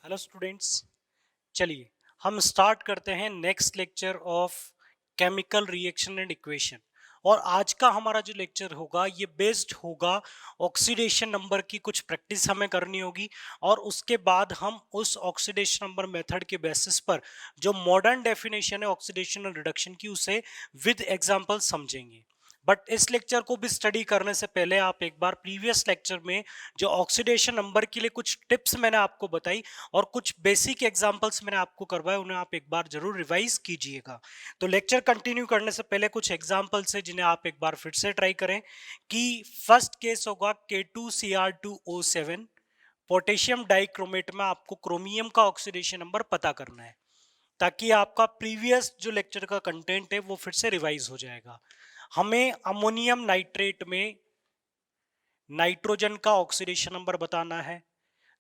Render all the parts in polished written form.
Hello students, चलिए हम start करते हैं next lecture of chemical reaction and equation. और आज का हमारा जो लेक्चर होगा ये बेस्ड होगा ऑक्सीडेशन नंबर की कुछ प्रैक्टिस हमें करनी होगी। और उसके बाद हम उस ऑक्सीडेशन नंबर मेथड के बेसिस पर जो मॉडर्न डेफिनेशन है ऑक्सीडेशन और रिडक्शन की उसे विद एग्जांपल समझेंगे। बट इस लेक्चर को भी स्टडी करने से पहले आप एक बार प्रीवियस लेक्चर में जो ऑक्सीडेशन नंबर के लिए कुछ टिप्स मैंने आपको बताई और कुछ बेसिक एग्जांपल्स मैंने आपको करवाए उन्हें आप एक बार जरूर रिवाइज कीजिएगा। तो लेक्चर कंटिन्यू करने से पहले कुछ एग्जांपल्स है जिन्हें आप एक बार फिर से ट्राई करें। कि फर्स्ट केस होगा K2Cr2O7। पोटेशियम डाइक्रोमेट में आपको क्रोमियम का ऑक्सीडेशन नंबर पता करना है ताकि आपका प्रीवियस जो लेक्चर का कंटेंट है वो फिर से रिवाइज हो जाएगा। हमें अमोनियम नाइट्रेट में नाइट्रोजन का ऑक्सीडेशन नंबर बताना है।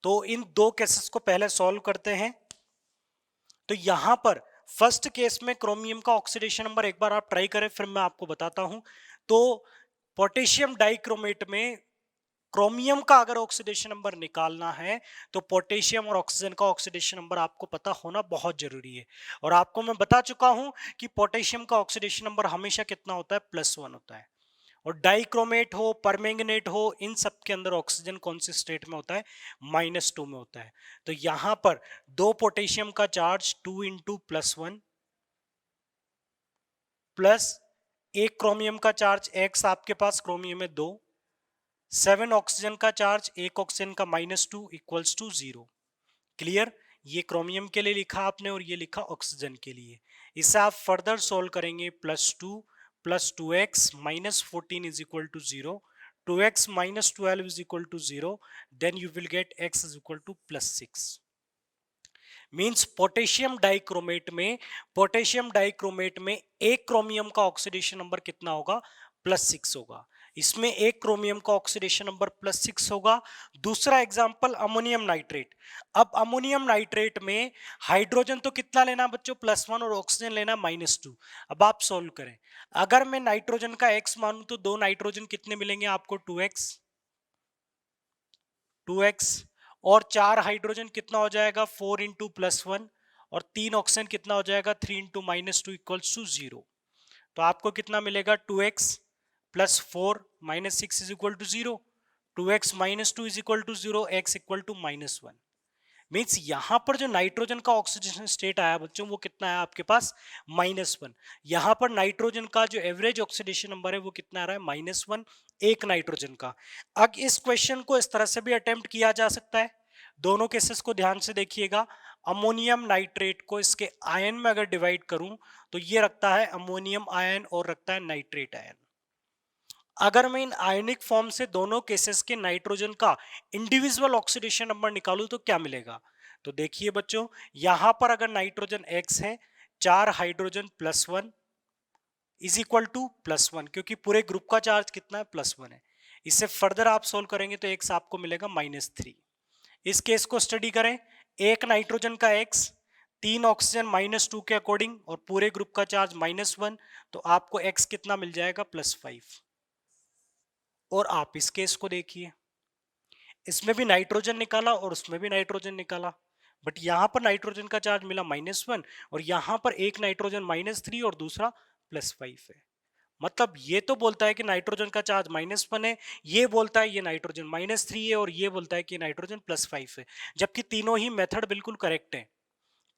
तो इन दो केसेस को पहले सॉल्व करते हैं। तो यहां पर फर्स्ट केस में क्रोमियम का ऑक्सीडेशन नंबर एक बार आप ट्राई करें, फिर मैं आपको बताता हूं। तो पोटेशियम डाइक्रोमेट में क्रोमियम का अगर ऑक्सीडेशन नंबर निकालना है तो पोटेशियम और ऑक्सीजन का ऑक्सीडेशन नंबर आपको पता होना बहुत जरूरी है। और आपको मैं बता चुका हूं कि पोटेशियम का ऑक्सीडेशन नंबर हमेशा कितना होता है, +1 होता है। और डाइक्रोमेट हो, परमैंगनेट हो, इन सब के अंदर ऑक्सीजन कौन से स्टेट में होता है, -2 में होता है। तो यहां पर दो पोटेशियम का चार्ज 2 इंटू +1 प्लस एक क्रोमियम का चार्ज x, आपके पास क्रोमियम में 2, 7 ऑक्सीजन का चार्ज, एक ऑक्सीजन का -2 इक्वल्स टू 0। क्लियर? ये क्रोमियम के लिए लिखा आपने और ये लिखा ऑक्सीजन के लिए। इसे आप फर्दर सोल्व करेंगे, +2 + 2x - 14 is equal to 0, 2x - 12 is equal to 0, then you will get x is equal to +6। Means potassium dichromate में एक क्रोमियम का ऑक्सीडेशन नंबर कितना होगा, +6 होगा। इसमें एक क्रोमियम का ऑक्सीडेशन नंबर +6 होगा। दूसरा एग्जांपल अमोनियम नाइट्रेट। अब अमोनियम नाइट्रेट में हाइड्रोजन तो कितना लेना बच्चों, +1 और ऑक्सीजन लेना -2। अब आप सोल्व करें। अगर मैं नाइट्रोजन का x मानूं तो दो नाइट्रोजन कितने मिलेंगे आपको, 2x और चार हाइड्रोजन कितना हो जाएगा, 4 इंटू +1 और तीन ऑक्सीजन कितना हो जाएगा, 3 इंटू -2 इक्वल्स टू 0। तो आपको कितना मिलेगा, 2x + 4 - 6 is equal to 0, 2x - 2 is equal to 0, x equal to -1। Means यहां पर जो नाइट्रोजन का ऑक्सीडेशन स्टेट आया बच्चों वो कितना है आपके पास, -1। यहां पर नाइट्रोजन का जो एवरेज ऑक्सीडेशन नंबर है वो कितना आ रहा है, -1, एक नाइट्रोजन का। अब इस क्वेश्चन को इस तरह से भी अटेम्प्ट किया जा सकता है। दोनों केसेस को ध्यान से देखिएगा। अमोनियम नाइट्रेट को इसके आयन में अगर डिवाइड करूं तो ये रखता है अमोनियम आयन और रखता है नाइट्रेट आयन। अगर मैं इन आयनिक फॉर्म से दोनों केसेस के नाइट्रोजन का इंडिविजुअल ऑक्सीडेशन नंबर निकालूं तो क्या मिलेगा। तो देखिए बच्चों, यहां पर अगर नाइट्रोजन x है, चार हाइड्रोजन +1 इज इक्वल टू +1, क्योंकि पूरे ग्रुप का चार्ज कितना है, +1 है। इससे फर्दर आप सोल्व करेंगे तो x आपको मिलेगा -3। इस केस को स्टडी करें। एक नाइट्रोजन का x, तीन ऑक्सीजन -2 के अकॉर्डिंग और पूरे ग्रुप का चार्ज -1, तो आपको x कितना मिल जाएगा, +5। और आप इस केस को देखिए, इसमें भी नाइट्रोजन निकाला और उसमें भी नाइट्रोजन निकाला, बट यहां पर नाइट्रोजन का चार्ज मिला -1 और यहां पर एक नाइट्रोजन -3 और दूसरा +5 है। मतलब ये तो बोलता है कि नाइट्रोजन का चार्ज -1 है, ये बोलता है ये नाइट्रोजन -3 है और ये बोलता है कि नाइट्रोजन +5 है, जबकि तीनों ही मेथड बिल्कुल करेक्ट है।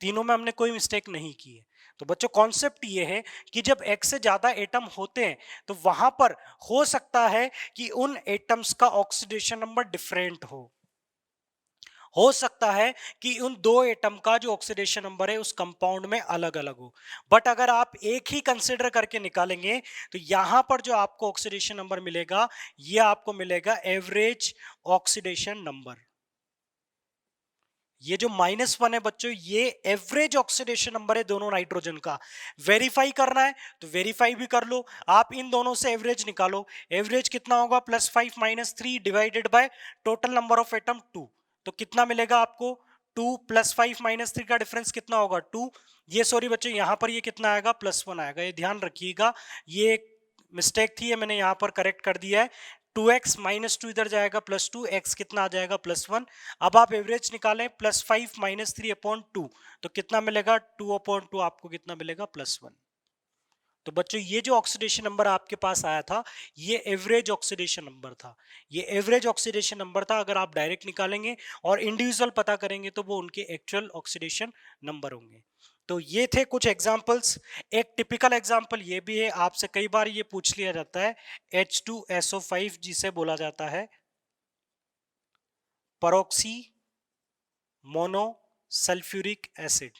तीनों में हमने कोई मिस्टेक नहीं की है। तो बच्चों कॉन्सेप्ट ये है कि जब एक से ज्यादा एटम होते हैं तो वहां पर हो सकता है कि उन एटम्स का ऑक्सीडेशन नंबर डिफरेंट हो सकता है कि उन दो एटम का जो ऑक्सीडेशन नंबर है उस कंपाउंड में अलग अलग हो। बट अगर आप एक ही कंसीडर करके निकालेंगे तो यहां पर जो आपको ऑक्सीडेशन नंबर मिलेगा ये आपको मिलेगा एवरेज ऑक्सीडेशन नंबर। ये जो -1 है बच्चों ये एवरेज ऑक्सीडेशन नंबर है दोनों नाइट्रोजन का। वेरीफाई करना है तो वेरीफाई भी कर लो, आप इन दोनों से एवरेज निकालो। एवरेज कितना होगा, +5 - 3 divided by total number of atom 2। तो कितना मिलेगा आपको, 2 +5 - 3 का डिफरेंस कितना होगा, 2। ये सॉरी बच्चों यहां पर ये कितना आएगा, +1 आएगा, ये ध्यान रखिएगा। ये मिस्टेक थी, ये मैंने यहां पर करेक्ट कर दिया है। 2x माइनस टू इधर जाएगा +2, x कितना आ जाएगा +1। अब आप एवरेज निकालें, +5 माइनस 3/2 तो कितना मिलेगा 2/2, आपको कितना मिलेगा +1। तो बच्चों ये जो ऑक्सीडेशन नंबर आपके पास आया था ये एवरेज ऑक्सीडेशन नंबर था, ये एवरेज ऑक्सीडेशन नंबर था। अगर आप डायरेक्ट निकालेंगे और इंडिविजुअल पता करेंगे तो वो उनके एक्चुअल ऑक्सीडेशन नंबर होंगे। तो ये थे कुछ एग्जांपल्स। एक टिपिकल एग्जांपल ये भी है, आपसे कई बार ये पूछ लिया जाता है, H2SO5 जिसे बोला जाता है परऑक्सी मोनो सल्फ्यूरिक एसिड।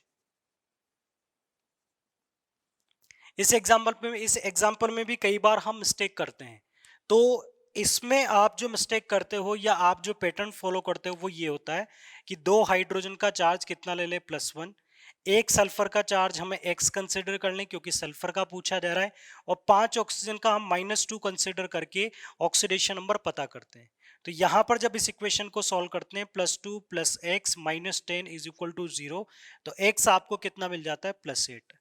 इस एग्जाम्पल में भी कई बार हम मिस्टेक करते हैं। तो इसमें आप जो मिस्टेक करते हो या आप जो पैटर्न फॉलो करते हो वो ये होता है कि 2 हाइड्रोजन का चार्ज कितना ले ले +1, एक सल्फर का चार्ज हमें x कंसिडर कर लें क्योंकि सल्फर का पूछा जा रहा है, और 5 ऑक्सीजन का हम -2 कंसिडर करके ऑक्सीडेशन नंबर पता करते हैं। तो यहाँ पर जब इस इक्वेशन को सॉल्व करते हैं +2 + x - 10 = 0, तो x आपको कितना मिल जाता है +8।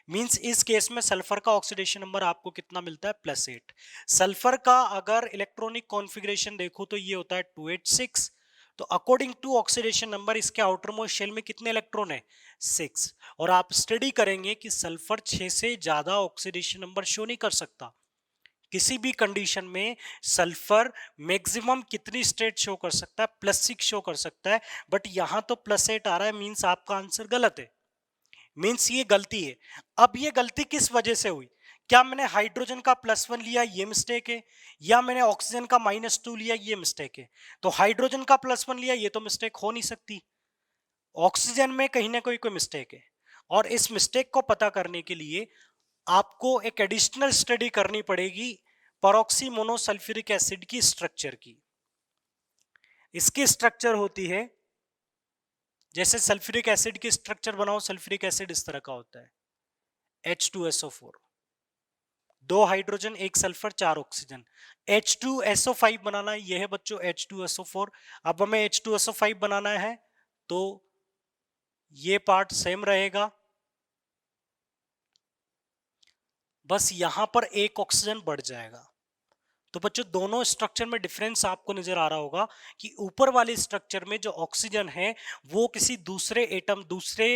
मींस इस केस में सल्फर का ऑक्सीडेशन नंबर आपको कितना मिलता है +8। सल्फर का अगर इलेक्ट्रॉनिक कॉन्फ़िगरेशन देखो तो ये होता है 286। तो अकॉर्डिंग टू ऑक्सीडेशन नंबर इसके आउटर मोस्ट शेल में कितने इलेक्ट्रॉन है 6। और आप स्टडी करेंगे कि सल्फर 6 से ज्यादा ऑक्सीडेशन नंबर शो नहीं कर सकता। किसी भी कंडीशन में सल्फर मैक्सिमम कितनी स्टेट शो कर सकता है +6 शो कर सकता है, बट यहां तो +8 आ रहा है, मींस आपका आंसर गलत है, मीन्स ये गलती है। अब ये गलती किस वजह से हुई? क्या मैंने हाइड्रोजन का +1 लिया ये मिस्टेक है, या मैंने ऑक्सीजन का -2 लिया ये मिस्टेक है? तो हाइड्रोजन का +1 लिया ये तो मिस्टेक हो नहीं सकती, ऑक्सीजन में कहीं ना कोई मिस्टेक है। और इस मिस्टेक को पता करने के लिए आपको एक एडिशनल स्टडी करनी पड़ेगी परऑक्सी मोनोसल्फ्यूरिक एसिड की स्ट्रक्चर की। इसकी स्ट्रक्चर होती है, जैसे सल्फ्यूरिक एसिड की स्ट्रक्चर बनाओ, सल्फ्यूरिक एसिड इस तरह का होता है H2SO4, 2 hydrogen 1 sulphur 4 oxygen. H2SO5 बनाना है, यह है बच्चों H2SO4। अब हमें H2SO5 बनाना है तो ये पार्ट सेम रहेगा, बस यहां पर एक ऑक्सीजन बढ़ जाएगा। तो बच्चों दोनों स्ट्रक्चर में डिफरेंस आपको नजर आ रहा होगा कि ऊपर वाले स्ट्रक्चर में जो ऑक्सीजन है वो किसी दूसरे एटम, दूसरे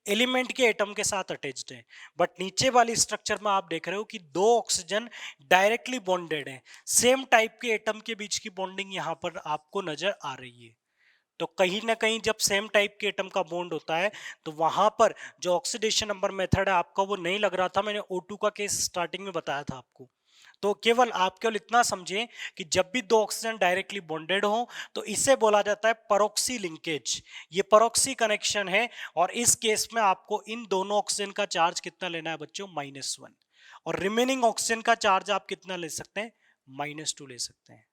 एलिमेंट के एटम के साथ अटैच्ड है, बट नीचे वाली स्ट्रक्चर में आप देख रहे हो कि 2 ऑक्सीजन डायरेक्टली बॉन्डेड है। सेम टाइप के एटम के बीच की बॉन्डिंग यहां पर आपको नजर आ रही है। तो कहीं ना कहीं जब सेम टाइप के एटम का बॉन्ड होता है तो वहां पर जो ऑक्सीडेशन नंबर मेथड है आपका वो नहीं लग रहा था। मैंने O2 का केस स्टार्टिंग में बताया था आपको। तो केवल आप केवल इतना समझें कि जब भी 2 ऑक्सीजन डायरेक्टली बॉन्डेड हो तो इसे बोला जाता है परोक्सी लिंकेज, ये परोक्सी कनेक्शन है। और इस केस में आपको इन दोनों ऑक्सीजन का चार्ज कितना लेना है बच्चों -1, और रिमेनिंग ऑक्सीजन का चार्ज आप कितना ले सकते हैं -2 ले सकते हैं।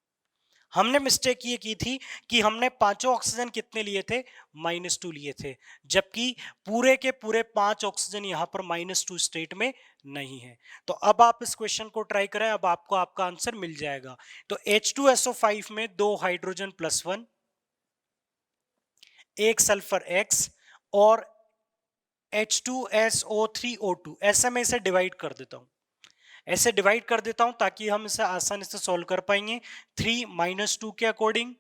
हमने मिस्टेक ये की थी कि हमने पांचों ऑक्सीजन कितने लिए थे -2 लिए थे, जबकि पूरे के पूरे 5 ऑक्सीजन यहां पर -2 स्टेट में नहीं है। तो अब आप इस क्वेश्चन को ट्राई करें, अब आपको आपका आंसर मिल जाएगा। तो H2SO5 में 2 हाइड्रोजन +1, एक सल्फर X और H2SO3O2, ऐसे में इसे डिवाइड कर देता हूं, ऐसे डिवाइड कर देता हूं ताकि हम इसे आसानी से सॉल्व कर पाएंगे। 3 -2 के अकॉर्डिंग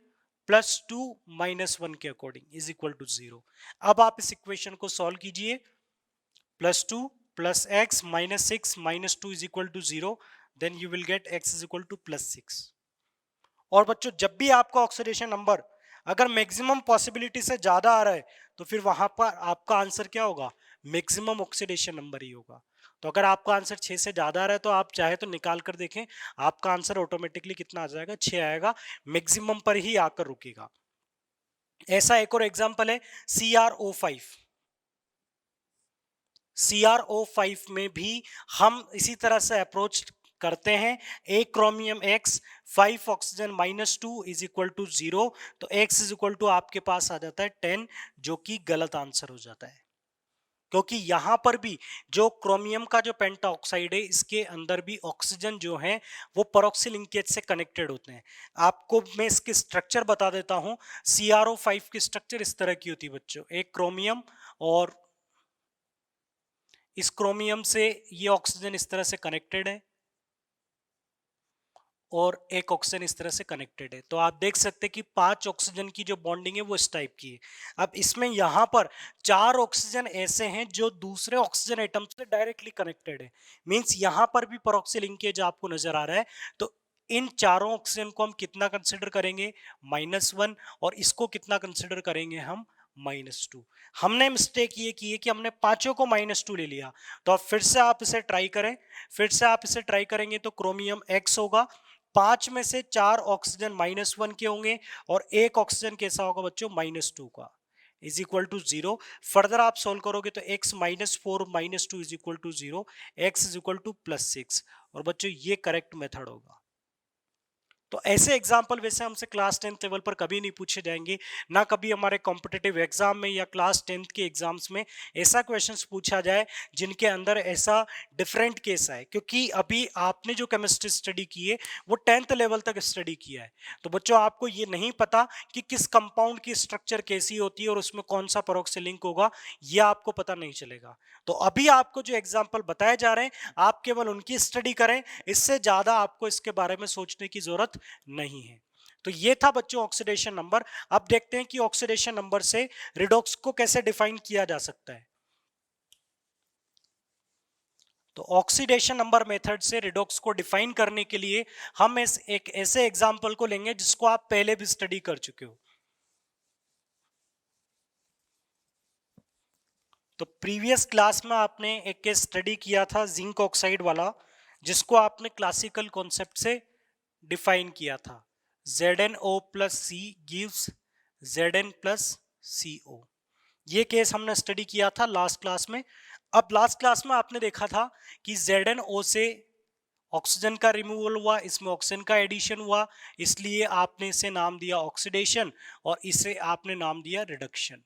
+2 -1 के अकॉर्डिंग इज इक्वल टू 0। अब आप इस इक्वेशन को सॉल्व कीजिए, +2 + x - 6 - 2 is equal to 0, then you will get x is equal to +6। और बच्चों जब भी आपका ऑक्सीडेशन नंबर अगर मैक्सिमम पॉसिबिलिटी से ज्यादा आ रहा है तो फिर वहां पर आपका आंसर क्या होगा, मैक्सिमम ऑक्सीडेशन नंबर ही होगा। तो अगर आपका आंसर 6 से ज्यादा आ रहा है तो आप चाहे तो निकाल कर देखें, आपका आंसर ऑटोमेटिकली कितना आ जाएगा 6 आएगा, मैक्सिमम पर ही आकर रुकेगा। ऐसा एक और एग्जांपल है CrO5। CrO5 में भी हम इसी तरह से अप्रोच करते हैं। एक chromium X 5 oxygen -2 is equal to 0, तो X इज इक्वल टू आपके पास आ जाता है 10, जो कि गलत आंसर हो जाता है, क्योंकि यहां पर भी जो क्रोमियम का जो पेंटा ऑक्साइड है इसके अंदर भी ऑक्सीजन जो है वो परऑक्सी लिंकेज से कनेक्टेड होते हैं। आपको मैं इसकी स्ट्रक्चर बता देता हूं। CrO5 की स्ट्रक्चर इस तरह की होती है बच्चों, एक क्रोमियम और इस क्रोमियम से ये ऑक्सीजन इस तरह से कनेक्टेड है, और एक ऑक्सीजन इस तरह से कनेक्टेड है। तो आप देख सकते हैं कि 5 ऑक्सीजन की जो बॉन्डिंग है वो इस टाइप की है। अब इसमें यहाँ पर 4 ऑक्सीजन ऐसे हैं जो दूसरे ऑक्सीजन एटम से डायरेक्टली कनेक्टेड है। मींस यहाँ पर भी परऑक्सी लिंकेज आपको नजर आ रहा है। तो इन चारों ऑक्सीजन को हम कितना कंसिडर करेंगे, -1, और इसको कितना कंसिडर करेंगे हम, -2। हमने मिस्टेक ये की है कि हमने पांचों को -2 ले लिया। तो अब फिर से आप इसे ट्राई करें, फिर से आप इसे ट्राई करेंगे तो क्रोमियम X होगा। 5 में से 4 ऑक्सीजन -1 के होंगे और एक ऑक्सीजन कैसा होगा बच्चों, -2 का, इज इक्वल टू 0। फर्दर आप सोल्व करोगे तो x -4 -2 is equal to 0, x is equal to +6। और बच्चों ये करेक्ट मेथड होगा। तो ऐसे एग्जाम्पल वैसे हमसे क्लास 10th लेवल पर कभी नहीं पूछे जाएंगे, ना कभी हमारे कॉम्पिटिटिव एग्जाम में या क्लास 10th के एग्जाम्स में ऐसा क्वेश्चंस पूछा जाए जिनके अंदर ऐसा डिफरेंट केस है। क्योंकि अभी आपने जो केमिस्ट्री स्टडी की है वो 10th लेवल तक स्टडी किया है। तो बच्चों आपको ये नहीं पता कि किस कंपाउंड की स्ट्रक्चर कैसी होती है और उसमें कौन सा परऑक्सी लिंक होगा, ये आपको पता नहीं चलेगा। तो अभी आपको जो एग्जाम्पल बताए जा रहे हैं आप केवल उनकी स्टडी करें, इससे ज्यादा आपको इसके बारे में सोचने की जरूरत नहीं है। तो ये था बच्चों ऑक्सीडेशन नंबर। अब देखते हैं कि ऑक्सीडेशन नंबर से रिडॉक्स को कैसे डिफाइन किया जा सकता है। तो ऑक्सीडेशन नंबर मेथड से रिडॉक्स को डिफाइन करने के लिए हम एक ऐसे एग्जांपल को लेंगे जिसको आप पहले भी स्टडी कर चुके हो। तो प्रीवियस क्लास में आपने एक केस स्टडी किया था जिंक ऑक्साइड वाला, जिसको आपने क्लासिकल कॉन्सेप्ट से डिफाइन किया था। ZnO प्लस सी गिव्स Zn प्लस CO। ये केस हमने स्टडी किया था लास्ट क्लास में। अब लास्ट क्लास में आपने देखा था कि ZnO से ऑक्सीजन का रिमूवल हुआ, इसमें ऑक्सीजन का एडिशन हुआ, इसलिए आपने इसे नाम दिया ऑक्सीडेशन और इसे आपने नाम दिया रिडक्शन।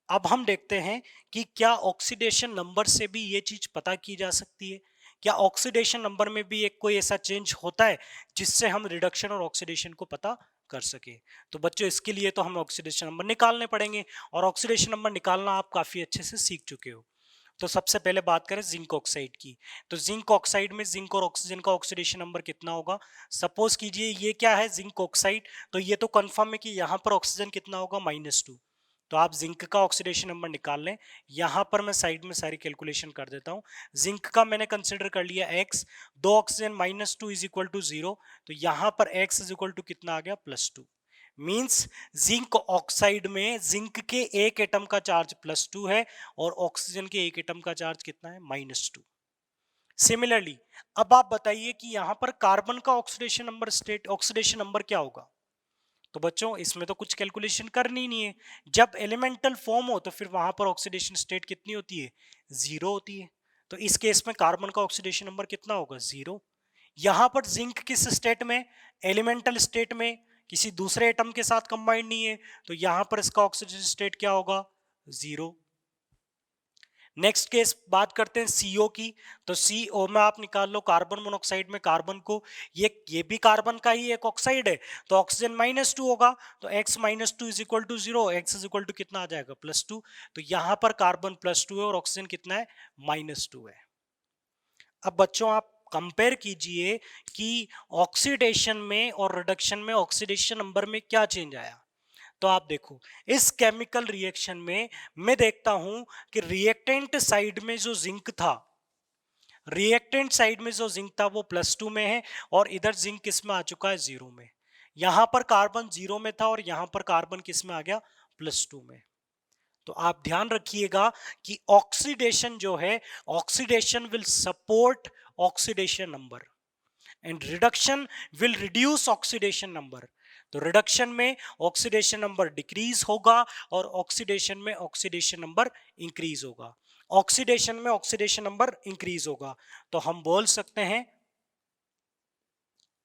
अब हम देखते हैं कि क्या ऑक्सीडेशन नंबर से भी ये चीज पता की जा सकती है, क्या ऑक्सीडेशन नंबर में भी एक कोई ऐसा चेंज होता है जिससे हम रिडक्शन और ऑक्सीडेशन को पता कर सके। तो बच्चों इसके लिए तो हमें ऑक्सीडेशन नंबर निकालने पड़ेंगे और ऑक्सीडेशन नंबर निकालना आप काफी अच्छे से सीख चुके हो। तो सबसे पहले बात करें जिंक ऑक्साइड की। तो जिंक ऑक्साइड में जिंक और ऑक्सीजन का ऑक्सीडेशन नंबर कितना होगा। सपोज कीजिए ये क्या है, जिंक ऑक्साइड, तो ये तो कंफर्म है कि यहाँ पर ऑक्सीजन कितना होगा, -2। तो आप जिंक का ऑक्सीडेशन नंबर निकाल लें। यहाँ पर मैं साइड में सारी कैलकुलेशन कर देता हूँ। जिंक का मैंने कंसिडर कर लिया x, 2 oxygen -2 is equal to 0, तो यहाँ पर x इज इक्वल टू कितना आ गया, +2। मींस जिंक ऑक्साइड में जिंक के एक एटम का चार्ज +2 है और ऑक्सीजन के एक एटम का चार्ज कितना है, -2। सिमिलरली अब आप बताइए कि यहां पर कार्बन का ऑक्सीडेशन नंबर क्या होगा। तो बच्चों इसमें तो कुछ कैलकुलेशन करनी नहीं है, जब एलिमेंटल फॉर्म हो तो फिर वहां पर ऑक्सीडेशन स्टेट कितनी होती है, 0 होती है। तो इस केस में कार्बन का ऑक्सीडेशन नंबर कितना होगा, 0। यहां पर जिंक किस स्टेट में, एलिमेंटल स्टेट में, किसी दूसरे एटम के साथ कंबाइंड नहीं है, तो यहां पर इसका ऑक्सीडेशन स्टेट क्या होगा, 0। नेक्स्ट केस बात करते हैं सीओ की। तो सीओ में आप निकाल लो कार्बन मोनोऑक्साइड में कार्बन को, ये भी कार्बन का ही एक ऑक्साइड है, तो ऑक्सीजन -2 होगा, तो x -2 is equal to 0, x is equal to कितना आ जाएगा, +2। तो यहां पर कार्बन +2 है और ऑक्सीजन कितना है, -2 है। अब बच्चों आप कंपेयर कीजिए कि ऑक्सीडेशन में और रिडक्शन में ऑक्सीडेशन नंबर में क्या चेंज आया। तो आप देखो इस केमिकल रिएक्शन में मैं देखता हूं कि रिएक्टेंट साइड में जो जिंक था, रिएक्टेंट साइड में जो जिंक था वो +2 में है और इधर जिंक किस में आ चुका है, 0 में। यहां पर कार्बन 0 में था और यहां पर कार्बन किस में आ गया, +2 में। तो आप ध्यान रखिएगा कि ऑक्सीडेशन जो है, oxidation will support oxidation number and reduction will reduce oxidation number. तो रिडक्शन में ऑक्सीडेशन नंबर डिक्रीज होगा और ऑक्सीडेशन में ऑक्सीडेशन नंबर इंक्रीज होगा। ऑक्सीडेशन में ऑक्सीडेशन नंबर इंक्रीज होगा तो हम बोल सकते हैं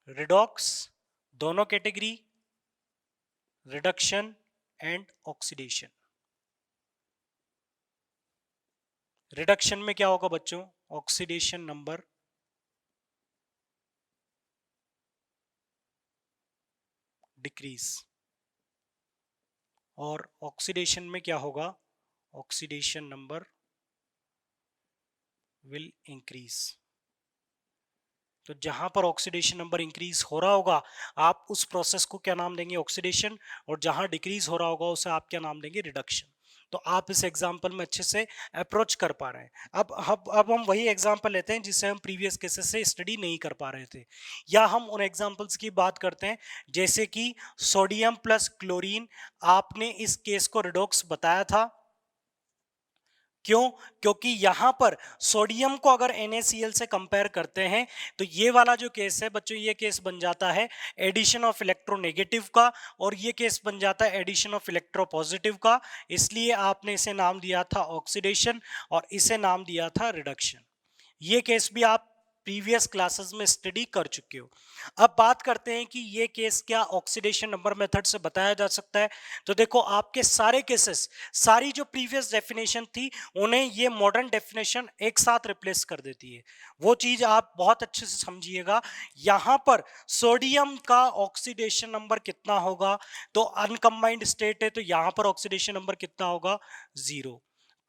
रिडॉक्स, दोनों category, reduction and oxidation. Reduction में क्या होगा बच्चों, ऑक्सीडेशन नंबर डिक्रीज और ऑक्सीडेशन में क्या होगा, ऑक्सीडेशन नंबर विल इंक्रीज। तो जहां पर ऑक्सीडेशन नंबर इंक्रीज हो रहा होगा आप उस प्रोसेस को क्या नाम देंगे, ऑक्सीडेशन, और जहां डिक्रीज हो रहा होगा उसे आप क्या नाम देंगे, रिडक्शन। तो आप इस एग्जांपल में अच्छे से अप्रोच कर पा रहे हैं। अब हम वही एग्जांपल लेते हैं जिसे हम प्रीवियस केसेस से स्टडी नहीं कर पा रहे थे, या हम उन एग्जांपल्स की बात करते हैं जैसे कि सोडियम प्लस क्लोरीन। आपने इस केस को रिडॉक्स बताया था, क्यों? क्योंकि यहां पर सोडियम को अगर NaCl से कंपेयर करते हैं तो ये वाला जो केस है बच्चों, ये केस बन जाता है एडिशन ऑफ इलेक्ट्रोनेगेटिव का, और ये केस बन जाता है एडिशन ऑफ इलेक्ट्रोपॉजिटिव का। इसलिए आपने इसे नाम दिया था ऑक्सीडेशन और इसे नाम दिया था रिडक्शन। ये केस भी आप प्रीवियस क्लासेस में स्टडी कर चुके हो। अब बात करते हैं कि ये केस क्या ऑक्सीडेशन नंबर मेथड से बताया जा सकता है। तो देखो आपके सारे केसेस, सारी जो प्रीवियस डेफिनेशन थी उन्हें ये मॉडर्न डेफिनेशन एक साथ रिप्लेस कर देती है। वो चीज आप बहुत अच्छे से समझिएगा। यहां पर सोडियम का ऑक्सीडेशन नंबर कितना होगा, तो अनकंबाइंड स्टेट है तो यहां पर ऑक्सीडेशन नंबर कितना होगा, 0।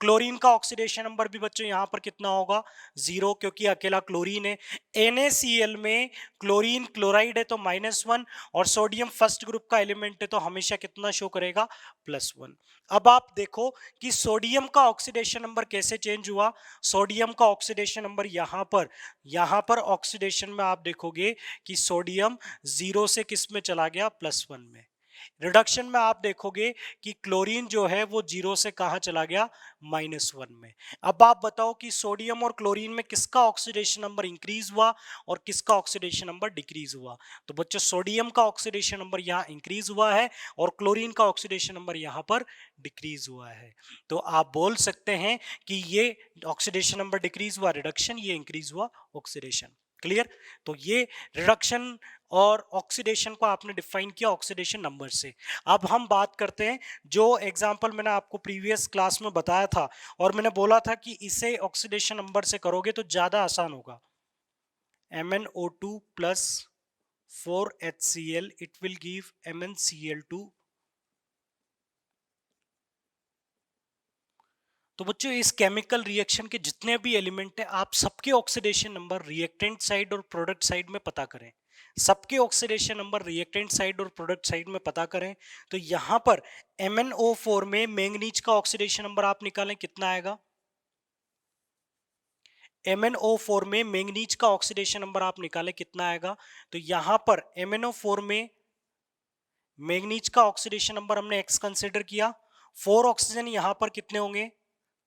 क्लोरीन का ऑक्सीडेशन नंबर भी बच्चों यहां पर कितना होगा, 0, क्योंकि अकेला क्लोरीन है। NaCl में क्लोरीन क्लोराइड है तो -1, और सोडियम फर्स्ट ग्रुप का एलिमेंट है तो हमेशा कितना शो करेगा, +1। अब आप देखो कि सोडियम का ऑक्सीडेशन नंबर कैसे चेंज हुआ। सोडियम का ऑक्सीडेशन नंबर यहां पर ऑक्सीडेशन में आप देखोगे कि सोडियम 0 से किस में चला गया, +1 में। रिडक्शन में आप देखोगे कि क्लोरीन जो है वो 0 से कहां चला गया, -1 में। अब आप बताओ कि सोडियम और क्लोरीन में किसका ऑक्सीडेशन नंबर इंक्रीज हुआ और किसका ऑक्सीडेशन नंबर डिक्रीज हुआ। तो बच्चों सोडियम का ऑक्सीडेशन नंबर यहाँ इंक्रीज हुआ है और क्लोरीन का ऑक्सीडेशन नंबर यहाँ पर डिक्रीज हुआ है। तो आप बोल सकते हैं कि ये ऑक्सीडेशन नंबर डिक्रीज हुआ रिडक्शन, ये इंक्रीज हुआ ऑक्सीडेशन। क्लियर? तो ये रिडक्शन और ऑक्सीडेशन को आपने डिफाइन किया ऑक्सीडेशन नंबर से। अब हम बात करते हैं जो एग्जांपल मैंने आपको प्रीवियस क्लास में बताया था और मैंने बोला था कि इसे ऑक्सीडेशन नंबर से करोगे तो ज्यादा आसान होगा। MnO2 plus 4HCl, it will give MnCl2। तो बच्चों इस केमिकल रिएक्शन के जितने भी एलिमेंट हैं आप सबके ऑक्सीडेशन नंबर रिएक्टेंट साइड और प्रोडक्ट साइड में पता करें। सबके ऑक्सीडेशन नंबर रिएक्टेंट साइड और प्रोडक्ट साइड में पता करें। तो यहां पर MnO4 में मैंगनीज का ऑक्सीडेशन नंबर आप निकालें, कितना आएगा। MnO4 में मैंगनीज का ऑक्सीडेशन नंबर आप निकालें, कितना आएगा। तो यहां पर MnO4 में मैंगनीज का ऑक्सीडेशन नंबर हमने x कंसिडर किया। 4 ऑक्सीजन यहां पर कितने होंगे,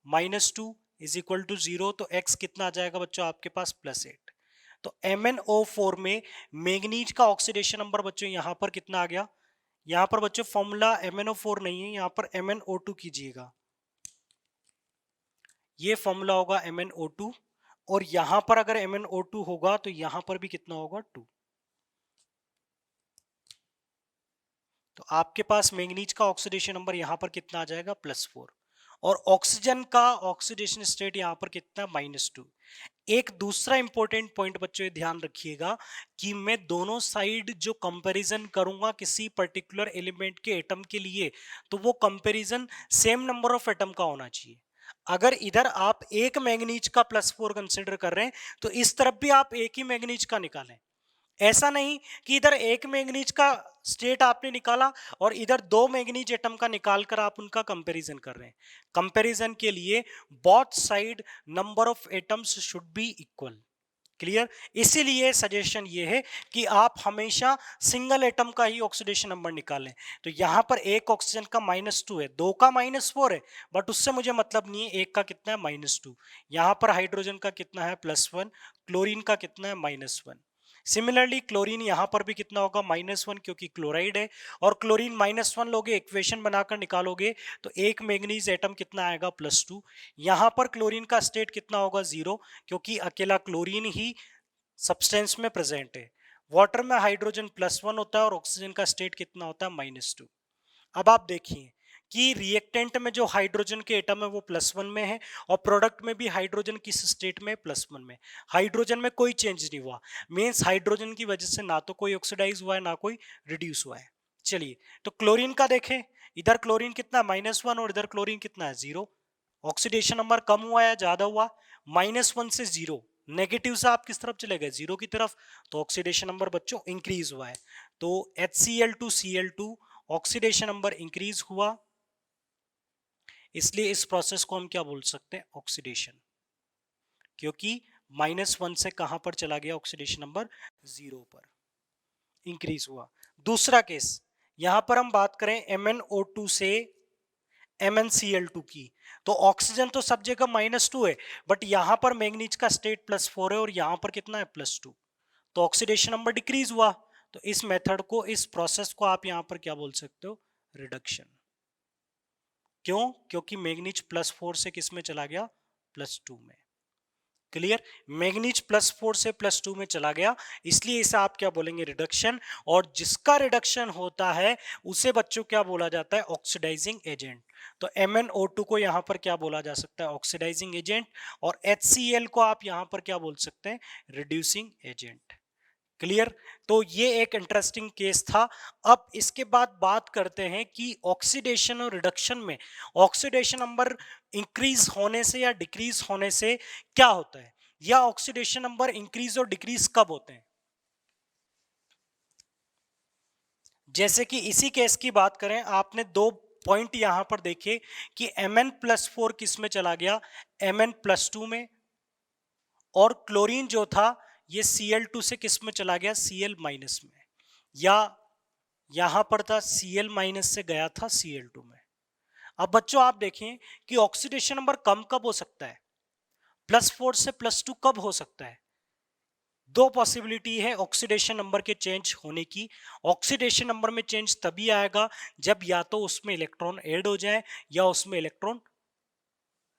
-2 इज इक्वल टू 0। तो x कितना आ जाएगा बच्चों आपके पास, +8। तो MnO4 में मैंगनीज का ऑक्सीडेशन नंबर बच्चों यहां पर कितना आ गया। यहां पर बच्चों फॉर्मूला MnO4 नहीं है, यहां पर MnO2 कीजिएगा। ये फॉर्मूला होगा MnO2, और यहां पर अगर MnO2 होगा तो यहां पर भी कितना होगा, 2। तो आपके पास मैंगनीज का ऑक्सीडेशन नंबर यहां पर कितना आ जाएगा, +4। और ऑक्सीजन का ऑक्सीडेशन स्टेट यहां पर कितना, -2। एक दूसरा इंपॉर्टेंट पॉइंट बच्चों ध्यान रखिएगा कि मैं दोनों साइड जो कंपैरिजन करूंगा किसी पर्टिकुलर एलिमेंट के एटम के लिए, तो वो comparison same number of atom का होना चाहिए। अगर इधर आप एक मैंगनीज का +4 कंसिडर कर रहे हैं तो इस तरफ भी आप एक ही मैंगनीज का निकालें। ऐसा नहीं कि इधर एक मैंगनीज का स्टेट आपने निकाला और इधर 2 मैंगनीज एटम का निकालकर आप उनका कंपैरिजन कर रहे हैं। कंपैरिजन के लिए both side number of atoms should be equal. Clear? इसीलिए सजेशन ये है कि आप हमेशा सिंगल एटम का ही ऑक्सीडेशन नंबर निकालें। तो यहां पर एक ऑक्सीजन का -2 है, 2 का -4 है, बट उससे मुझे मतलब नहीं है, एक का कितना है, -2। यहां पर हाइड्रोजन का कितना है, +1। क्लोरीन का कितना है, -1। सिमिलरली क्लोरीन यहां पर भी कितना होगा, -1, क्योंकि क्लोराइड है। और क्लोरीन -1 लोगे, इक्वेशन बनाकर निकालोगे तो एक मैंगनीज एटम कितना आएगा, +2। यहां पर क्लोरीन का स्टेट कितना होगा, 0, क्योंकि अकेला क्लोरीन ही सब्सटेंस में प्रेजेंट है। वाटर में हाइड्रोजन +1 होता है और ऑक्सीजन का स्टेट कितना होता है, -2। अब आप देखिए कि रिएक्टेंट में जो हाइड्रोजन के एटम है वो +1 में है और प्रोडक्ट में भी हाइड्रोजन किस स्टेट में, +1 में। हाइड्रोजन में कोई चेंज नहीं हुआ, मींस हाइड्रोजन की वजह से ना तो कोई ऑक्सीडाइज हुआ है ना कोई रिड्यूस हुआ है। चलिए तो क्लोरीन का देखें, इधर क्लोरीन कितना, -1, और इधर क्लोरीन कितना है, 0। ऑक्सीडेशन नंबर कम हुआ या ज्यादा हुआ, -1 से 0। नेगेटिव से आप किस तरफ चले गए, जीरो की तरफ, तो ऑक्सीडेशन नंबर बच्चों इंक्रीज हुआ है। तो HCl to Cl2 oxidation number increase हुआ, इसलिए इस प्रोसेस को हम क्या बोल सकते हैं, ऑक्सीडेशन, क्योंकि -1 से कहां पर चला गया, ऑक्सीडेशन नंबर 0 पर इंक्रीज हुआ। दूसरा केस, यहां पर हम बात करें MnO2 से MnCl2 की, तो ऑक्सीजन तो सब जगह -2 है, बट यहां पर मैंगनीज का स्टेट +4 है और यहां पर कितना है, +2, तो ऑक्सीडेशन नंबर डिक्रीज हुआ। तो इस मेथड को, इस प्रोसेस को आप यहां पर क्या बोल सकते हो, रिडक्शन। क्यों, क्योंकि मैंगनीज +4 से किस में चला गया, +2 में। क्लियर, मैग्नीज +4 से +2 में चला गया, इसलिए इसे आप क्या बोलेंगे, रिडक्शन। और जिसका रिडक्शन होता है उसे बच्चों क्या बोला जाता है, ऑक्सीडाइजिंग एजेंट। तो MnO2 को यहां पर क्या बोला जा सकता है, ऑक्सीडाइजिंग एजेंट, और HCl को आप यहां पर क्या बोल सकते हैं, रिड्यूसिंग एजेंट। क्लियर, तो ये एक इंटरेस्टिंग केस था। अब इसके बाद बात करते हैं कि ऑक्सीडेशन और रिडक्शन में ऑक्सीडेशन नंबर इंक्रीज होने से या डिक्रीज होने से क्या होता है, या ऑक्सीडेशन नंबर इंक्रीज और डिक्रीज कब होते हैं। जैसे कि इसी केस की बात करें, आपने दो पॉइंट यहां पर देखे कि Mn+4 किस में चला गया, Mn+2 में, और क्लोरीन जो था ये Cl2 से किस में चला गया, Cl- में, या यहां पर था Cl- से गया था Cl2 में। अब बच्चों आप देखें कि ऑक्सीडेशन नंबर कम कब हो सकता है, +4 से +2 कब हो सकता है। दो पॉसिबिलिटी है ऑक्सीडेशन नंबर के चेंज होने की। ऑक्सीडेशन नंबर में चेंज तभी आएगा जब या तो उसमें इलेक्ट्रॉन ऐड हो जाए या उसमें इलेक्ट्रॉन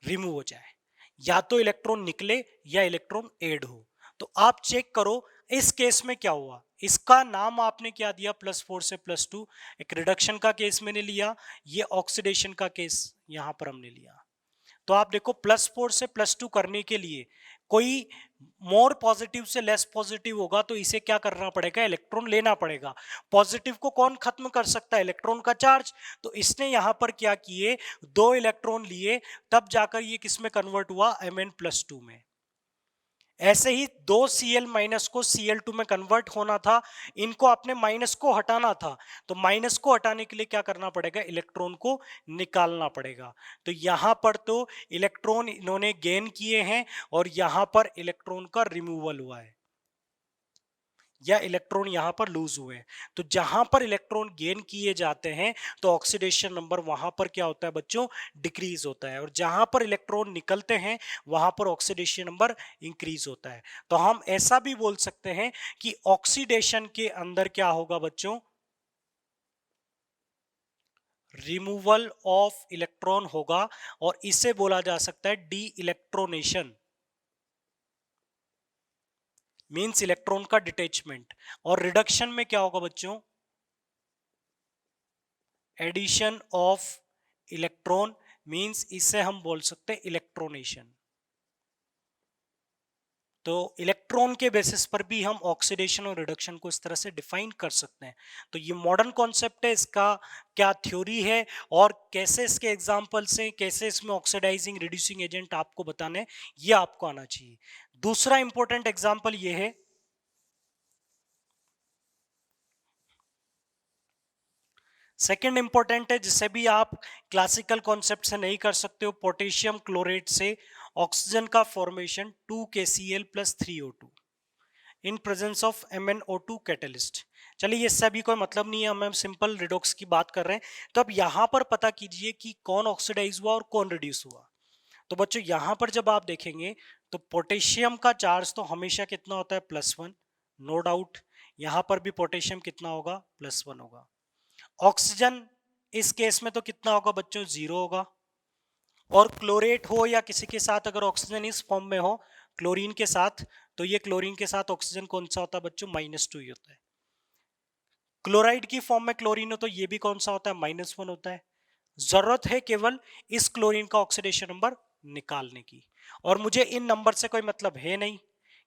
रिमूव हो जाए, या तो इलेक्ट्रॉन निकले या इलेक्ट्रॉन ऐड हो। तो आप चेक करो इस केस में क्या हुआ, इसका नाम आपने क्या दिया, +4 से +2, एक रिडक्शन का केस मैंने लिया, ये ऑक्सीडेशन का केस यहां पर हमने लिया। तो आप देखो +4 से +2 करने के लिए कोई मोर पॉजिटिव से लेस पॉजिटिव होगा तो इसे क्या करना पड़ेगा, इलेक्ट्रॉन लेना पड़ेगा। पॉजिटिव को कौन खत्म कर सकता है, इलेक्ट्रॉन का चार्ज। तो इसने यहां पर क्या किए, 2 इलेक्ट्रॉन लिए, तब जाकर ये किस में कन्वर्ट हुआ, Mn+2 में। ऐसे ही 2 Cl- को Cl2 में कन्वर्ट होना था, इनको अपने माइनस को हटाना था, तो माइनस को हटाने के लिए क्या करना पड़ेगा, इलेक्ट्रॉन को निकालना पड़ेगा। तो यहां पर तो इलेक्ट्रॉन इन्होंने गेन किए हैं और यहां पर इलेक्ट्रॉन का रिमूवल हुआ है, या इलेक्ट्रॉन यहां पर लूज हुए हैं। तो जहां पर इलेक्ट्रॉन गेन किए जाते हैं तो ऑक्सीडेशन नंबर वहां पर क्या होता है बच्चों, डिक्रीज होता है, और जहां पर इलेक्ट्रॉन निकलते हैं वहां पर ऑक्सीडेशन नंबर इंक्रीज होता है। तो हम ऐसा भी बोल सकते हैं कि ऑक्सीडेशन के अंदर क्या होगा बच्चों, रिमूवल ऑफ इलेक्ट्रॉन होगा, और इसे बोला जा सकता है डी इलेक्ट्रोनेशन, मींस इलेक्ट्रॉन का डिटैचमेंट। और रिडक्शन में क्या होगा बच्चों, एडिशन ऑफ इलेक्ट्रॉन, मींस इसे हम बोल सकते हैं इलेक्ट्रोनेशन। तो इलेक्ट्रॉन के बेसिस पर भी हम ऑक्सीडेशन और रिडक्शन को इस तरह से डिफाइन कर सकते हैं। तो ये मॉडर्न कॉन्सेप्ट है, इसका क्या थ्योरी है और कैसे इसके एग्जांपल्स हैं, कैसे इसमें ऑक्सीडाइजिंग रिड्यूसिंग एजेंट आपको बताने, ये आपको आना चाहिए। दूसरा इंपॉर्टेंट एग्जांपल ये है, सेकंड इंपॉर्टेंट है जिसे भी आप क्लासिकल कॉन्सेप्ट से नहीं कर सकते हो, पोटेशियम क्लोरेट से ऑक्सीजन का formation 2KCl + 3O2 in presence of MnO2 catalyst. चलिए इससे अभी कोई मतलब नहीं है, हम सिंपल रिडॉक्स की बात कर रहे हैं। तो अब यहाँ पर पता कीजिए कि कौन ऑक्सीडाइज हुआ और कौन रिड्यूस हुआ। तो बच्चों यहाँ पर जब आप देखेंगे तो पोटेशियम का चार्ज तो हमेशा कितना होता है, +1, नो डाउट। यहाँ पर भी पोटेशियम कितना होगा, +1 होगा। ऑक्सीजन इस केस में तो कितना होगा बच्चों, 0 होगा। और क्लोरेट हो या किसी के साथ अगर ऑक्सीजन इस फॉर्म में हो क्लोरीन के साथ, तो ये क्लोरीन के साथ ऑक्सीजन कौन सा होता है बच्चों, -2 ही होता है। क्लोराइड की फॉर्म में क्लोरीन हो तो ये भी कौन सा होता है, -1 होता है। जरूरत है केवल इस क्लोरीन का ऑक्सीडेशन नंबर निकालने की, और मुझे इन नंबर से कोई मतलब है नहीं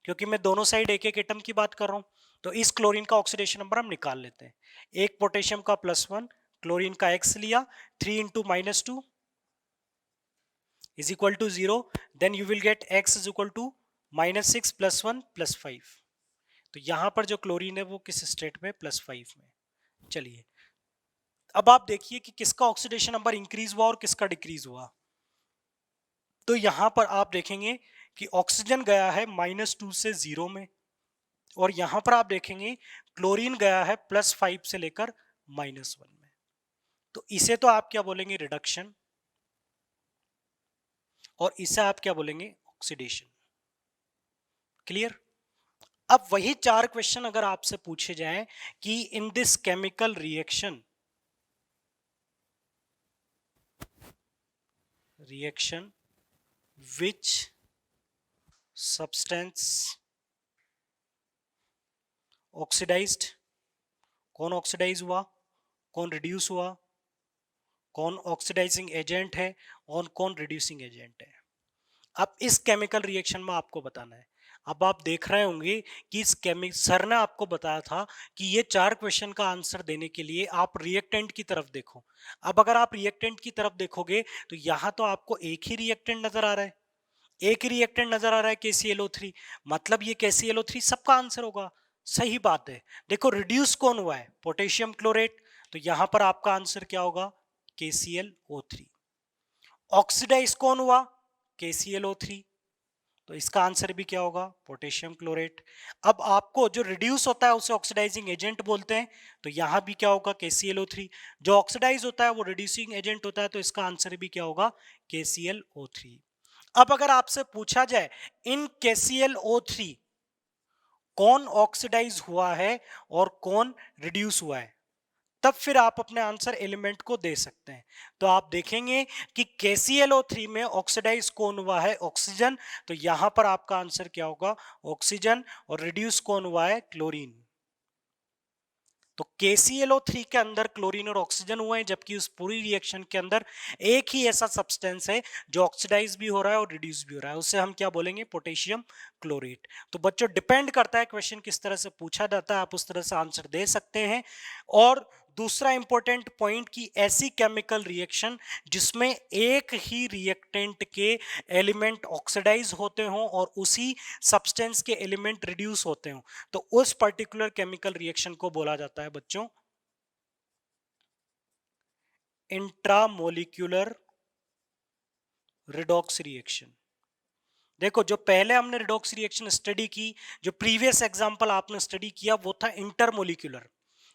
क्योंकि मैं दोनों साइड एक एक एटम की बात कर रहा हूं। तो इस क्लोरीन का ऑक्सीडेशन नंबर हम निकाल लेते हैं। एक पोटेशियम का +1, क्लोरीन का x लिया, 3 into -2 is equal to 0, then you will get x is equal to -6 +1 +5। तो यहां पर जो क्लोरीन है वो किस स्टेट में, +5 में। चलिए अब आप देखिए कि किसका ऑक्सीडेशन नंबर इंक्रीज हुआ और किसका डिक्रीज हुआ। तो यहां पर आप देखेंगे कि ऑक्सीजन गया है -2 से 0 में, और यहां पर आप देखेंगे क्लोरीन गया है +5 से लेकर -1 में। तो इसे तो आप क्या बोलेंगे, रिडक्शन, और इसे आप क्या बोलेंगे, ऑक्सीडेशन। क्लियर। अब वही 4 क्वेश्चन अगर आपसे पूछे जाएं कि in this chemical reaction which substance oxidized, कौन ऑक्सीडाइज हुआ, कौन रिड्यूस हुआ, कौन ऑक्सीडाइजिंग एजेंट है और कौन रिड्यूसिंग एजेंट है। अब इस केमिकल रिएक्शन में आपको बताना है। अब आप देख रहे होंगे कि इस सर ने आपको बताया था कि ये 4 क्वेश्चन का आंसर देने के लिए आप रिएक्टेंट की तरफ देखो। अब अगर आप रिएक्टेंट की तरफ देखोगे तो यहां तो आपको एक ही रिएक्टेंट नजर आ रहा है, एक ही रिएक्टेंट नजर आ रहा है KClO3, मतलब ये KClO3 सबका आंसर होगा। सही बात है। देखो रिड्यूस कौन हुआ है, पोटेशियम क्लोरेट, तो यहां पर आपका आंसर क्या होगा, KClO3। ऑक्सीडाइज कौन हुआ, KClO3, तो इसका आंसर भी क्या होगा, पोटेशियम क्लोरेट। अब आपको जो रिड्यूस होता है उसे ऑक्सीडाइजिंग एजेंट बोलते हैं, तो यहां भी क्या होगा, KClO3। जो ऑक्सीडाइज होता है वो रिड्यूसिंग एजेंट होता है, तो इसका आंसर भी क्या होगा, KClO3। अब अगर आपसे पूछा जाए इन KClO3 कौन ऑक्सीडाइज हुआ है और कौन रिड्यूस हुआ है, तब फिर आप अपने आंसर एलिमेंट को दे सकते हैं। तो आप देखेंगे कि KClO3 में ऑक्सीडाइज कौन हुआ है, ऑक्सीजन, तो यहां पर आपका आंसर क्या होगा, ऑक्सीजन, और रिड्यूस कौन हुआ है, क्लोरीन। तो KClO3 के अंदर क्लोरीन और ऑक्सीजन हुए हैं, जबकि उस पूरी रिएक्शन के अंदर एक ही ऐसा सब्सटेंस है जो ऑक्सीडाइज भी हो रहा है और रिड्यूस भी हो रहा है, उससे हम क्या बोलेंगे, पोटेशियम क्लोरेट। तो बच्चों डिपेंड करता है क्वेश्चन किस तरह से पूछा जाता है, आप उस तरह से आंसर दे सकते हैं। और दूसरा इंपॉर्टेंट पॉइंट कि ऐसी केमिकल रिएक्शन जिसमें एक ही रिएक्टेंट के एलिमेंट ऑक्सीडाइज होते हों और उसी सब्सटेंस के एलिमेंट रिड्यूस होते हों, तो उस पर्टिकुलर केमिकल रिएक्शन को बोला जाता है बच्चों इंट्रामोलिक्यूलर रिडॉक्स रिएक्शन। देखो जो पहले हमने रिडॉक्स रिएक्शन स्टडी की, जो प्रीवियस एग्जांपल आपने स्टडी किया वो था इंटरमोलिक्यूलर,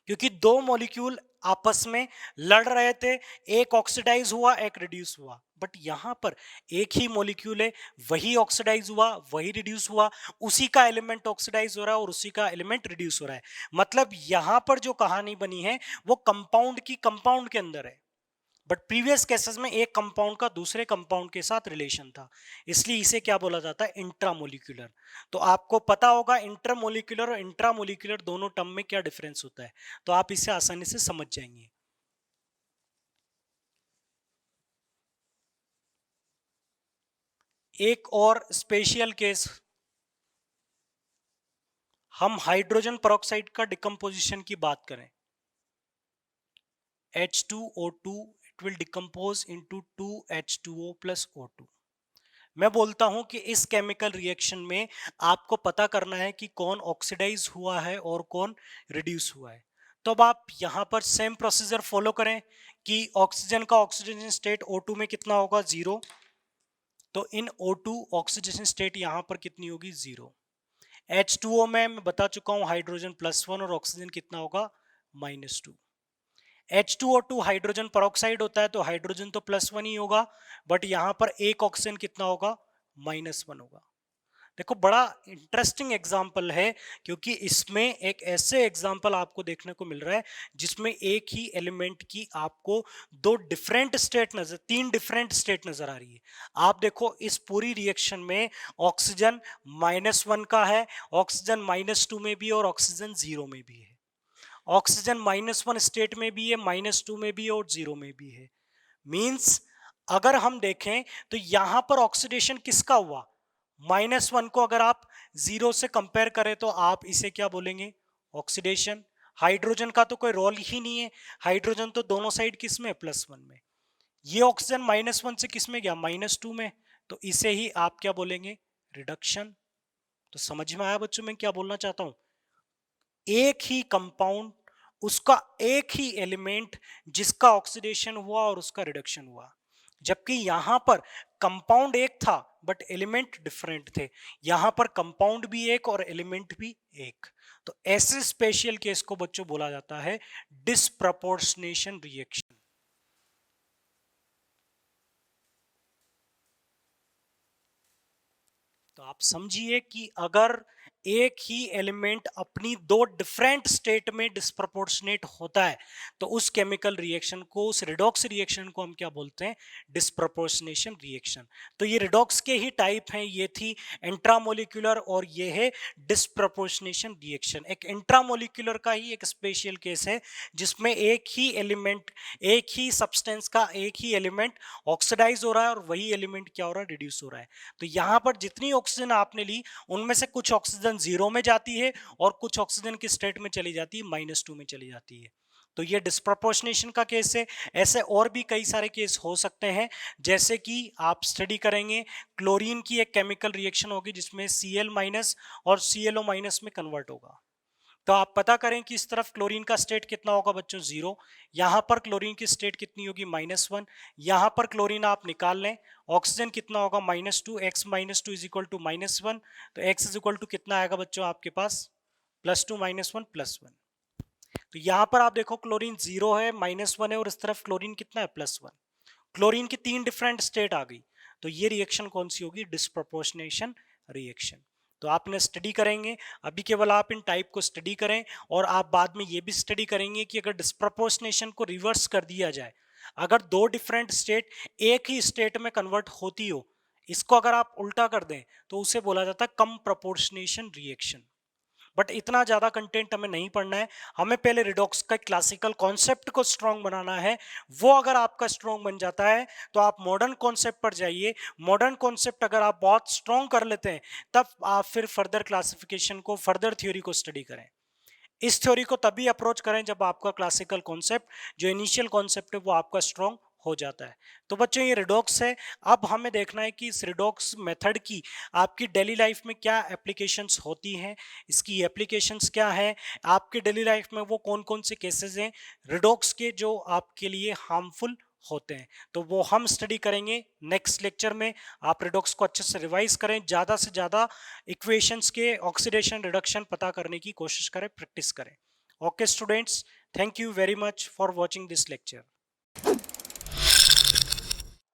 क्योंकि दो मॉलिक्यूल आपस में लड़ रहे थे, एक ऑक्सीडाइज हुआ एक रिड्यूस हुआ। बट यहां पर एक ही मॉलिक्यूल है, वही ऑक्सीडाइज हुआ वही रिड्यूस हुआ, उसी का एलिमेंट ऑक्सीडाइज हो रहा है और उसी का एलिमेंट रिड्यूस हो रहा है। मतलब यहां पर जो कहानी बनी है वो कंपाउंड की कंपाउंड के अंदर है, बट प्रीवियस केसेस में एक कंपाउंड का दूसरे कंपाउंड के साथ रिलेशन था, इसलिए इसे क्या बोला जाता है, इंट्रामोलिक्यूलर। तो आपको पता होगा इंटरमोलिक्यूलर और इंट्रामोलिक्यूलर दोनों टर्म में क्या डिफरेंस होता है, तो आप इसे आसानी से समझ जाएंगे। एक और स्पेशल केस, हम हाइड्रोजन पेरोक्साइड का डिकम्पोजिशन की बात करें, H2O2 it will decompose into 2H2O plus O2। मैं बोलता हूं कि इस केमिकल रिएक्शन में आपको पता करना है कि कौन ऑक्सीडाइज हुआ है और कौन रिड्यूस हुआ है। तो अब आप यहां पर सेम प्रोसीजर फॉलो करें कि ऑक्सीजन का ऑक्सीडेशन स्टेट O2 में कितना होगा, 0। तो इन O2 ऑक्सीडेशन स्टेट यहां पर कितनी होगी, 0। H2O में मैं बता चुका हूं हाइड्रोजन +1 और ऑक्सीजन कितना होगा, -2। H2O2 हाइड्रोजन पेरोक्साइड होता है तो हाइड्रोजन तो +1 ही होगा, बट यहां पर एक ऑक्सीजन कितना होगा, -1 होगा। देखो बड़ा इंटरेस्टिंग एग्जाम्पल है, क्योंकि इसमें एक ऐसे एग्जाम्पल आपको देखने को मिल रहा है जिसमें एक ही एलिमेंट की आपको तीन डिफरेंट स्टेट नजर आ रही है। आप देखो इस पूरी रिएक्शन में ऑक्सीजन -1 का है, ऑक्सीजन -2 में भी और ऑक्सीजन 0 में भी है, ऑक्सीजन -1 स्टेट में भी है, -2 में भी है और 0 में भी है। मींस अगर हम देखें तो यहां पर ऑक्सीडेशन किसका हुआ, -1 को अगर आप 0 से कंपेयर करें तो आप इसे क्या बोलेंगे, ऑक्सीडेशन। हाइड्रोजन का तो कोई रोल ही नहीं है, हाइड्रोजन तो दोनों साइड किस में, +1 में। ये ऑक्सीजन -1 से किस में गया, -2 में, तो इसे ही आप क्या बोलेंगे, रिडक्शन। तो समझ में आया बच्चों मैं क्या बोलना चाहता हूं? एक ही कंपाउंड, उसका एक ही एलिमेंट जिसका ऑक्सीडेशन हुआ और उसका रिडक्शन हुआ, जबकि यहां पर कंपाउंड एक था बट एलिमेंट डिफरेंट थे। यहां पर कंपाउंड भी एक और एलिमेंट भी एक। तो ऐसे स्पेशल केस को बच्चों बोला जाता है डिस्प्रपोर्शनेशन रिएक्शन। तो आप समझिए कि अगर एक ही एलिमेंट अपनी दो डिफरेंट स्टेट में डिस्प्रपोर्शनेट होता है तो उस केमिकल रिएक्शन को, उस रिडॉक्स रिएक्शन को हम क्या बोलते हैं? Disproportionation reaction. तो ये रिडॉक्स के ही टाइप हैं, ये थी इंट्रामोलिकुलर और ये है डिस्प्रपोर्शनेशन रिएक्शन। एक इंट्रामोलिकुलर का ही एक स्पेशल केस है जिसमें एक ही एलिमेंट, एक ही सब्सटेंस का एक ही एलिमेंट ऑक्सीडाइज हो रहा है और वही एलिमेंट क्या हो रहा है? रिड्यूस हो रहा है। तो यहां पर जितनी ऑक्सीजन आपने ली उनमें से कुछ ऑक्सीजन जीरो में जाती है और कुछ ऑक्सीजन की स्टेट में चली जाती है, -2 में चली जाती है। तो ये डिस्प्रपोर्शनेशन का केस है। ऐसे और भी कई सारे केस हो सकते हैं, जैसे कि आप स्टडी करेंगे क्लोरीन की एक केमिकल रिएक्शन होगी जिसमें Cl- और ClO- में कन्वर्ट होगा। तो आप पता करें कि इस तरफ क्लोरीन का स्टेट कितना होगा बच्चों? 0। यहां पर क्लोरीन की स्टेट कितनी होगी? -1। यहां पर क्लोरीन आप निकाल लें, ऑक्सीजन कितना होगा? -2। x -2 is equal to -1। तो x इज इक्वल टू कितना आएगा बच्चों आपके पास? +2 -1 +1। तो यहां पर आप देखो क्लोरीन 0 है, -1 है और इस तरफ क्लोरीन कितना है? +1। क्लोरीन की 3 डिफरेंट स्टेट आ गई। तो ये रिएक्शन कौन सी होगी? Disproportionation reaction. तो आपने स्टडी करेंगे, अभी केवल आप इन टाइप को स्टडी करें और आप बाद में ये भी स्टडी करेंगे कि अगर डिस्प्रपोर्शनेशन को रिवर्स कर दिया जाए, अगर दो डिफरेंट स्टेट एक ही स्टेट में कन्वर्ट होती हो, इसको अगर आप उल्टा कर दें तो उसे बोला जाता है कम प्रपोर्शनेशन रिएक्शन। बट इतना ज्यादा कंटेंट हमें नहीं पढ़ना है, हमें पहले रिडॉक्स का क्लासिकल कॉन्सेप्ट को स्ट्रॉन्ग बनाना है। वो अगर आपका स्ट्रॉन्ग बन जाता है तो आप मॉडर्न कॉन्सेप्ट पर जाइए। मॉडर्न कॉन्सेप्ट अगर आप बहुत स्ट्रॉन्ग कर लेते हैं तब आप फिर फर्दर क्लासिफिकेशन को, फर्दर थ्योरी को स्टडी करें। इस थ्योरी को तभी अप्रोच करें जब आपका क्लासिकल कॉन्सेप्ट, जो इनिशियल कॉन्सेप्ट है, वो आपका स्ट्रॉन्ग हो जाता है। तो बच्चों ये रिडॉक्स है। अब हमें देखना है कि इस रिडॉक्स मेथड की आपकी डेली लाइफ में क्या एप्लीकेशंस होती हैं, इसकी एप्लीकेशंस क्या है, आपके डेली लाइफ में वो कौन कौन से केसेस हैं रिडॉक्स के जो आपके लिए हार्मफुल होते हैं। तो वो हम स्टडी करेंगे नेक्स्ट लेक्चर में। आप रिडॉक्स को अच्छे से रिवाइज करें, ज़्यादा से ज़्यादा इक्वेशंस के ऑक्सीडेशन रिडक्शन पता करने की कोशिश करें, प्रैक्टिस करें। Okay students, thank you very much for watching this lecture.